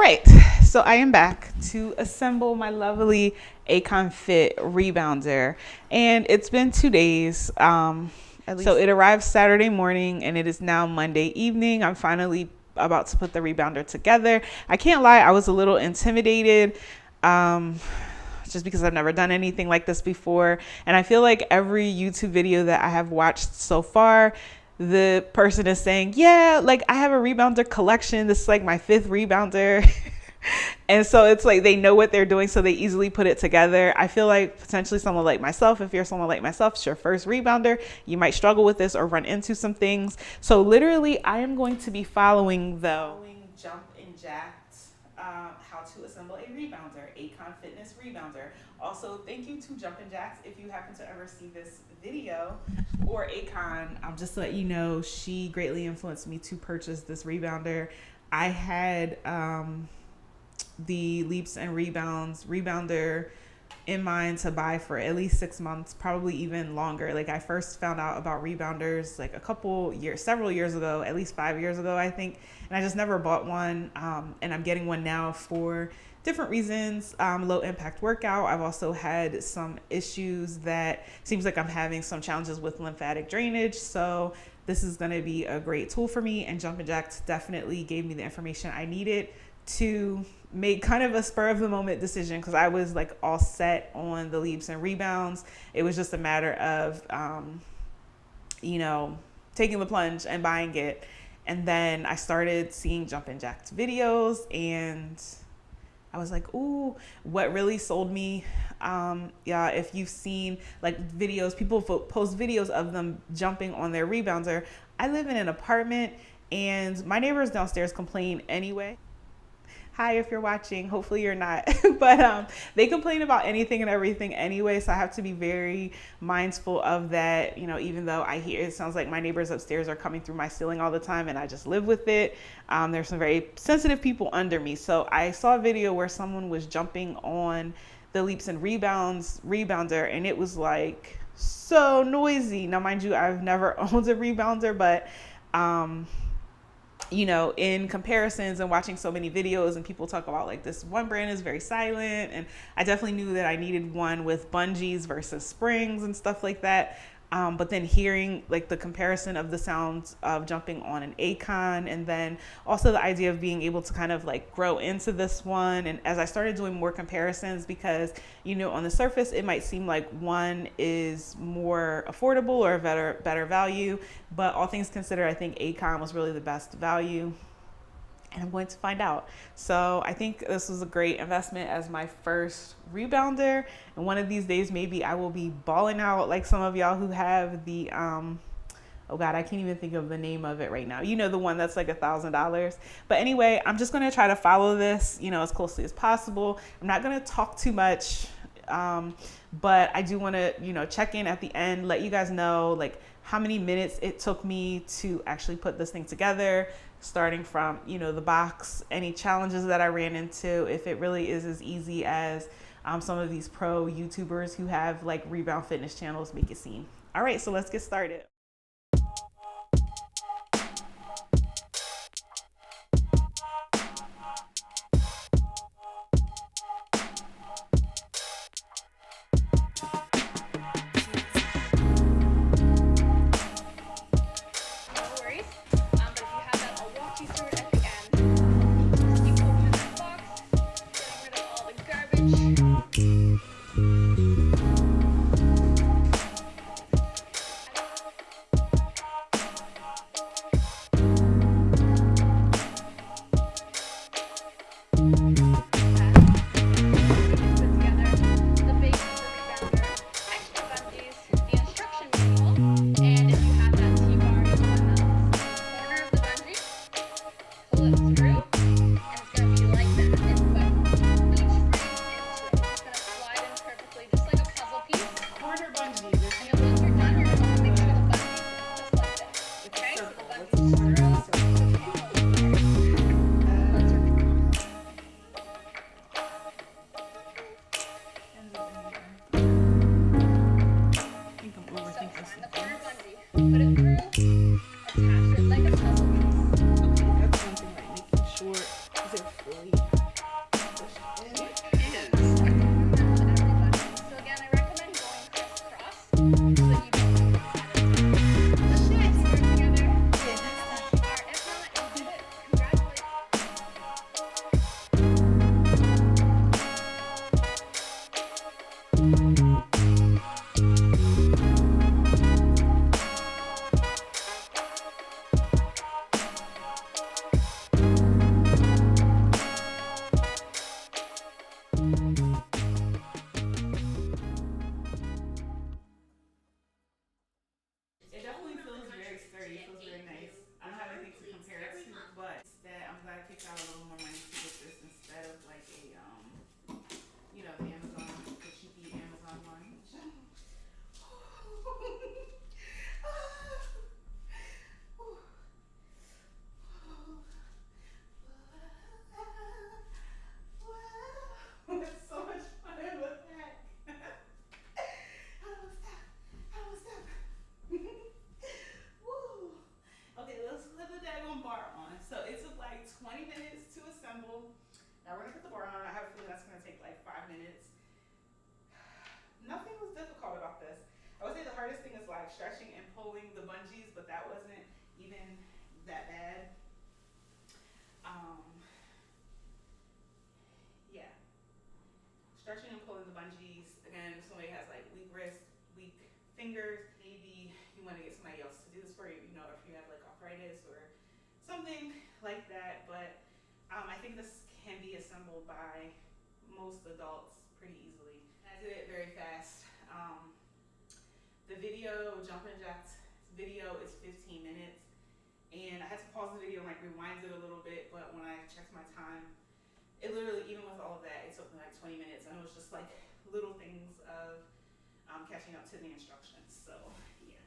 right, so I am back to assemble my lovely Acon Fit Rebounder, and it's been 2 days. So it arrived Saturday morning, and it is now Monday evening. I'm finally about to put the rebounder together. I can't lie, I was a little intimidated, just because I've never done anything like this before, and I feel like every YouTube video that I have watched so far, the person is saying, yeah, like I have a rebounder collection. This is like my 5th rebounder. And so it's like they know what they're doing, so they easily put it together. I feel like potentially someone like myself, if you're someone like myself, it's your first rebounder, you might struggle with this or run into some things. So literally, I am going to be following JumpnJacked, how to assemble a rebounder, Acon Fitness Rebounder. Also, thank you to JumpnJacked if you happen to ever see this video, or Acon. Just to let you know, she greatly influenced me to purchase this rebounder. I had the Leaps and Rebounds rebounder in mind to buy for at least 6 months, probably even longer. Like I first found out about rebounders like several years ago, at least 5 years ago, I think. And I just never bought one. And I'm getting one now for different reasons. Low impact workout. I've also had some issues that seems like I'm having some challenges with lymphatic drainage. So this is going to be a great tool for me, and JumpnJacked definitely gave me the information I needed to make kind of a spur of the moment decision, because I was like all set on the Leaps and Rebounds. It was just a matter of, taking the plunge and buying it. And then I started seeing JumpnJacked videos, and I was like, ooh, what really sold me, if you've seen like videos, people post videos of them jumping on their rebounder. I live in an apartment, and my neighbors downstairs complain anyway. Hi, if you're watching, hopefully you're not, but they complain about anything and everything anyway, so I have to be very mindful of that. Even though it sounds like my neighbors upstairs are coming through my ceiling all the time, and I just live with it. There's some very sensitive people under me. So I saw a video where someone was jumping on the Leaps and Rebounds rebounder, and it was like so noisy. Now, mind you, I've never owned a rebounder, but in comparisons and watching so many videos, and people talk about like this one brand is very silent, and I definitely knew that I needed one with bungees versus springs and stuff like that. But then hearing like the comparison of the sounds of jumping on an Acon, and then also the idea of being able to kind of like grow into this one. And as I started doing more comparisons, because, on the surface, it might seem like one is more affordable or a better value, but all things considered, I think Acon was really the best value. And I'm going to find out. So I think this was a great investment as my first rebounder. And one of these days, maybe I will be balling out like some of y'all who have the, oh God, I can't even think of the name of it right now. The one that's like $1,000. But anyway, I'm just going to try to follow this, as closely as possible. I'm not going to talk too much, but I do want to, check in at the end, let you guys know like how many minutes it took me to actually put this thing together, starting from, the box, any challenges that I ran into, if it really is as easy as some of these pro YouTubers who have like rebound fitness channels make it seem. All right, so let's get started. stretching and pulling the bungees, but that wasn't even that bad. Yeah. Stretching and pulling the bungees, again, if somebody has like weak wrists, weak fingers, maybe you want to get somebody else to do this for you, you know, if you have like arthritis or something like that. But I think this can be assembled by most adults pretty easily. I did it very fast. The video, JumpnJacked video, is 15 minutes, and I had to pause the video and like rewind it a little bit, but when I checked my time, it literally, even with all of that, it took me like 20 minutes, and it was just like little things of catching up to the instructions. So yeah.